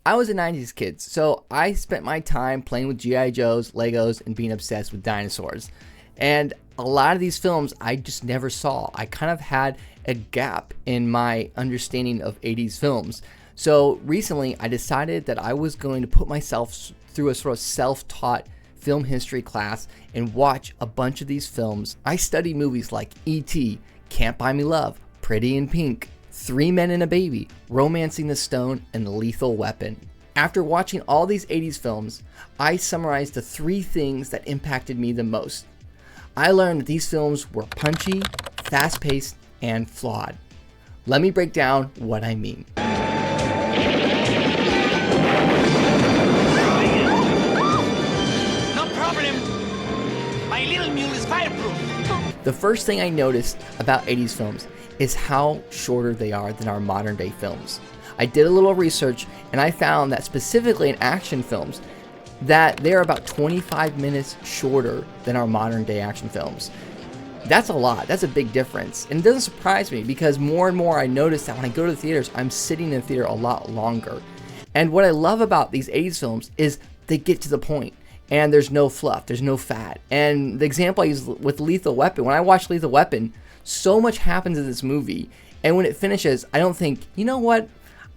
I was a 90s kid, so I spent my time playing with G.I. Joes, Legos, and being obsessed with dinosaurs. And a lot of these films I just never saw. I kind of had a gap in my understanding of 80s films. So recently I decided that I was going to put myself through a sort of self-taught film history class and watch a bunch of these films. I studied movies like E.T., Can't Buy Me Love, Pretty in Pink, Three Men and a Baby, Romancing the Stone, and Lethal Weapon. After watching all these 80s films, I summarized the 3 things that impacted me the most. I learned that these films were punchy, fast-paced, and flawed. Let me break down what I mean. No problem. My little mule is fireproof. The first thing I noticed about 80s films is how shorter they are than our modern day films. I did a little research and I found that specifically in action films that they're about 25 minutes shorter than our modern day action films. That's a lot. That's a big difference. And it doesn't surprise me because more and more I notice that when I go to the theaters, I'm sitting in the theater a lot longer. And what I love about these 80s films is they get to the point and there's no fluff, there's no fat. And the example I use with Lethal Weapon, when I watch Lethal Weapon, so much happens in this movie, and when it finishes, I don't think, you know what,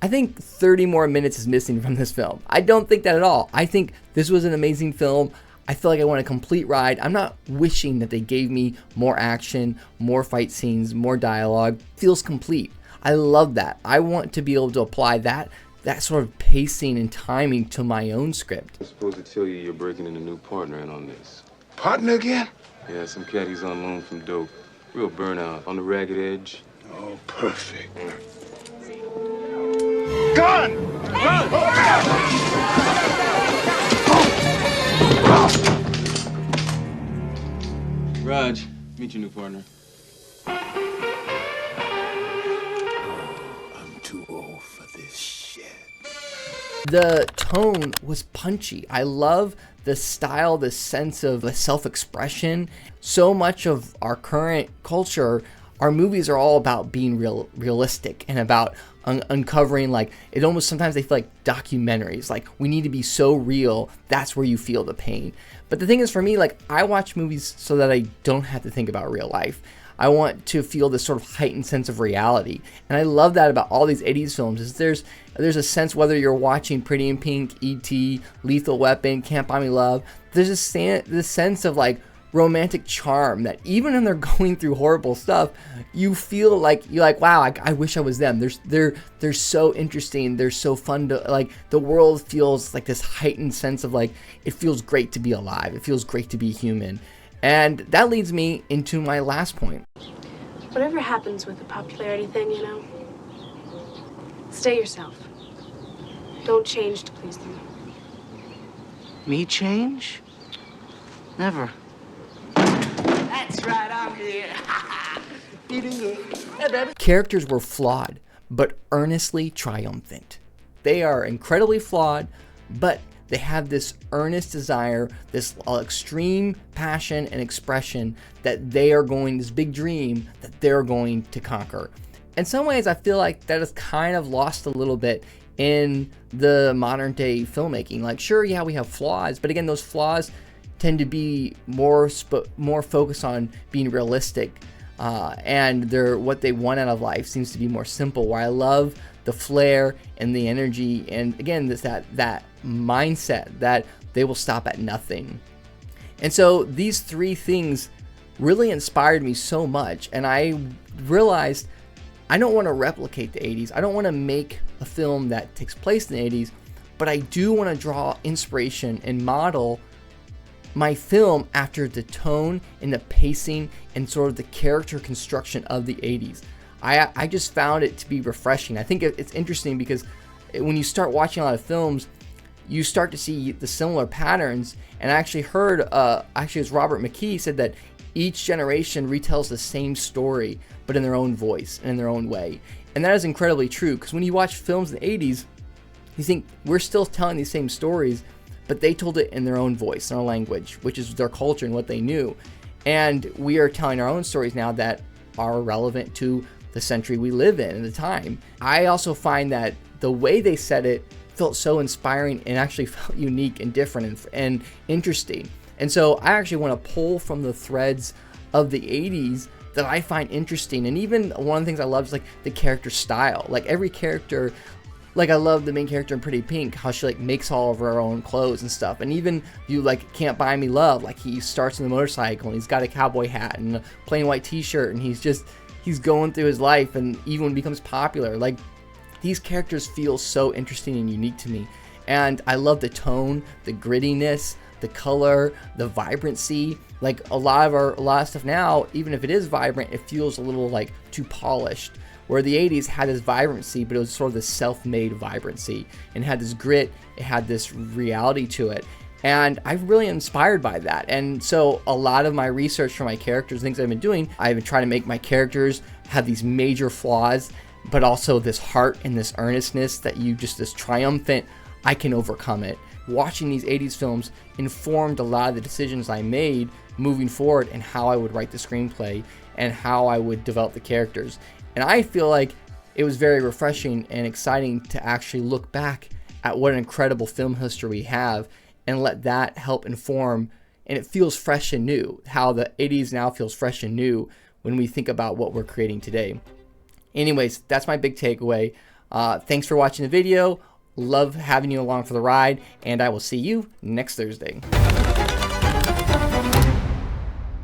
I think 30 more minutes is missing from this film. I don't think that at all. I think this was an amazing film. I feel like I want a complete ride. I'm not wishing that they gave me more action, more fight scenes, more dialogue. It feels complete. I love that. I want to be able to apply that sort of pacing and timing to my own script. I'm supposed to tell you you're breaking in a new partner in on this. Partner again? Yeah, some cat he's on loan from dope. Real burnout, on the ragged edge. Oh, perfect. Gun! Gun! Raj, meet your new partner. I'm too old for this shit. The tone was punchy. I love the style, the sense of the self-expression. So much of our current culture, our movies are all about being realistic and about uncovering, like, it almost sometimes they feel like documentaries. Like, we need to be so real, that's where you feel the pain. But the thing is, for me, like, I watch movies so that I don't have to think about real life. I want to feel this sort of heightened sense of reality. And I love that about all these 80s films, is there's a sense, whether you're watching Pretty in Pink, E.T., Lethal Weapon, Can't Buy Me Love, there's this sense of like romantic charm that even when they're going through horrible stuff, you feel like, you're like, wow, I wish I was them. They're so interesting. They're so fun to, like, the world feels like this heightened sense of like, it feels great to be alive. It feels great to be human. And that leads me into my last point. Whatever happens with the popularity thing, you know, stay yourself. Don't change to please them. Me change? Never. That's right, I'm here. Eating good. Hey, baby. Characters were flawed, but earnestly triumphant. They are incredibly flawed, but they have this earnest desire, this extreme passion and expression that they are going, this big dream that they're going to conquer. In some ways, I feel like that is kind of lost a little bit in the modern day filmmaking. Like, sure, yeah, we have flaws, but again, those flaws tend to be more focused on being realistic, and what they want out of life seems to be more simple. Where I love the flair and the energy, and again, that mindset that they will stop at nothing. And so these 3 things really inspired me so much, and I realized I don't want to replicate the 80s. I don't want to make a film that takes place in the 80s, but I do want to draw inspiration and model my film after the tone and the pacing and sort of the character construction of the 80s. I just found it to be refreshing. I think it's interesting because when you start watching a lot of films, you start to see the similar patterns. And I actually heard, it was Robert McKee said that each generation retells the same story, but in their own voice and in their own way. And that is incredibly true, because when you watch films in the 80s, you think we're still telling these same stories, but they told it in their own voice, in their language, which is their culture and what they knew. And we are telling our own stories now that are relevant to the century we live in at the time. I also find that the way they said it felt so inspiring and actually felt unique and different and interesting. And so I actually want to pull from the threads of the 80s that I find interesting. And even one of the things I love is like the character style. Like every character, like I love the main character in Pretty Pink, how she like makes all of her own clothes and stuff. And even you like Can't Buy Me Love, like he starts on the motorcycle and he's got a cowboy hat and a plain white t-shirt, and he's going through his life, and even when he becomes popular, like these characters feel so interesting and unique to me. And I love the tone, the grittiness, the color, the vibrancy. Like a lot of stuff now, even if it is vibrant, it feels a little like too polished. Where the 80s had this vibrancy, but it was sort of this self-made vibrancy, and had this grit, it had this reality to it. And I'm really inspired by that. And so a lot of my research for my characters, things I've been doing, I've been trying to make my characters have these major flaws, but also this heart and this earnestness that this triumphant, I can overcome it. Watching these 80s films informed a lot of the decisions I made moving forward, and how I would write the screenplay and how I would develop the characters. And I feel like it was very refreshing and exciting to actually look back at what an incredible film history we have and let that help inform. And it feels fresh and new, how the 80s now feels fresh and new when we think about what we're creating today. Anyways, that's my big takeaway. Thanks for watching the video. Love having you along for the ride, and I will see you next Thursday.